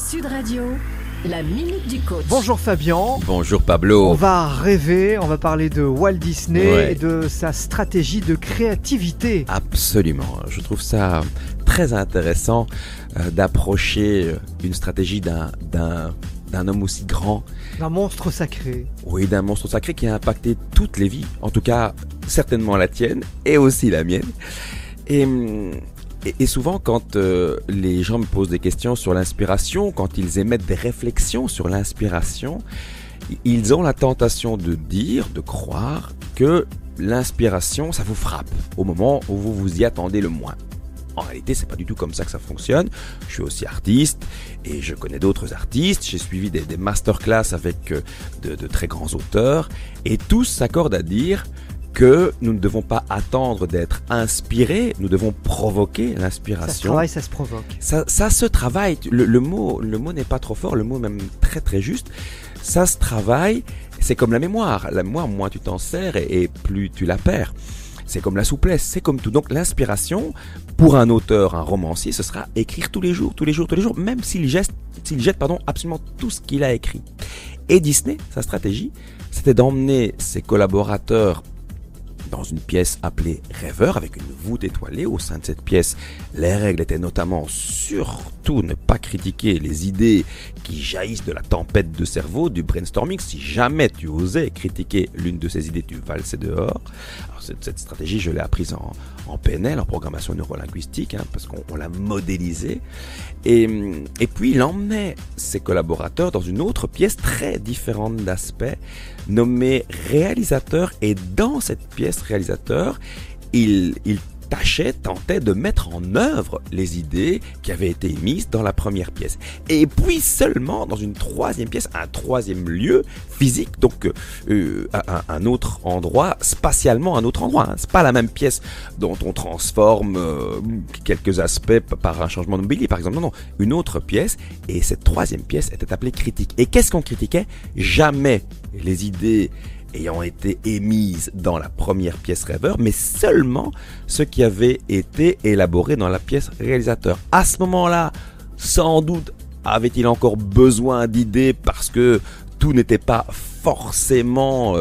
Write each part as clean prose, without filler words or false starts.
Sud Radio, la Minute du Coach. Bonjour Fabien. Bonjour Pablo. On va rêver, on va parler de Walt Disney Ouais. et de sa stratégie de créativité. Absolument. Je trouve ça très intéressant d'approcher une stratégie d'un homme aussi grand. D'un monstre sacré. Oui, d'un monstre sacré qui a impacté toutes les vies. En tout cas, certainement la tienne et aussi la mienne. Et souvent, quand les gens me posent des questions sur l'inspiration, quand ils émettent des réflexions sur l'inspiration, ils ont la tentation de dire, de croire que l'inspiration, ça vous frappe au moment où vous vous y attendez le moins. En réalité, c'est pas du tout comme ça que ça fonctionne. Je suis aussi artiste et je connais d'autres artistes. J'ai suivi des masterclass avec de très grands auteurs et tous s'accordent à dire que nous ne devons pas attendre d'être inspirés, nous devons provoquer l'inspiration. Ça se travaille, ça se provoque. Ça se travaille. Le mot n'est pas trop fort, le mot même très très juste. Ça se travaille. C'est comme la mémoire. La mémoire, moins tu t'en sers et plus tu la perds. C'est comme la souplesse, c'est comme tout. Donc l'inspiration, pour un auteur, un romancier, ce sera écrire tous les jours, même s'il jette absolument tout ce qu'il a écrit. Et Disney, sa stratégie, c'était d'emmener ses collaborateurs dans une pièce appelée Rêveur, avec une voûte étoilée. Au sein de cette pièce, les règles étaient notamment surtout ne pas critiquer les idées qui jaillissent de la tempête de cerveau, du brainstorming. Si jamais tu osais critiquer l'une de ces idées, tu valsais dehors. Alors, cette stratégie, je l'ai apprise en PNL, en programmation neurolinguistique, parce qu'on l'a modélisée. Et puis, il emmenait ses collaborateurs dans une autre pièce très différente d'aspect, nommée réalisateur. Et dans cette pièce réalisateur, il tentait de mettre en œuvre les idées qui avaient été émises dans la première pièce. Et puis seulement dans une troisième pièce, un troisième lieu physique, donc un autre endroit, spatialement un autre endroit. C'est pas la même pièce dont on transforme quelques aspects par un changement de mobilier, par exemple. Non, une autre pièce. Et cette troisième pièce était appelée critique. Et qu'est-ce qu'on critiquait ? Jamais les idées ayant été émises dans la première pièce Rêveur, mais seulement ce qui avait été élaboré dans la pièce réalisateur. À ce moment-là, sans doute avait-il encore besoin d'idées parce que tout n'était pas forcément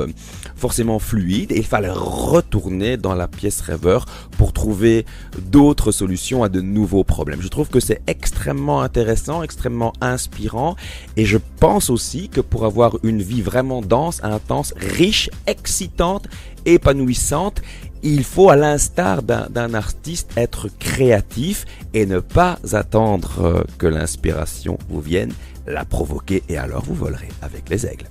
fluide et il fallait retourner dans la pièce Rêveur pour trouver d'autres solutions à de nouveaux problèmes. Je trouve que c'est extrêmement intéressant, extrêmement inspirant et je pense aussi que pour avoir une vie vraiment dense, intense, riche, excitante, épanouissante, il faut, à l'instar d'un artiste, être créatif et ne pas attendre que l'inspiration vous vienne, la provoquer et alors vous volerez avec les aigles.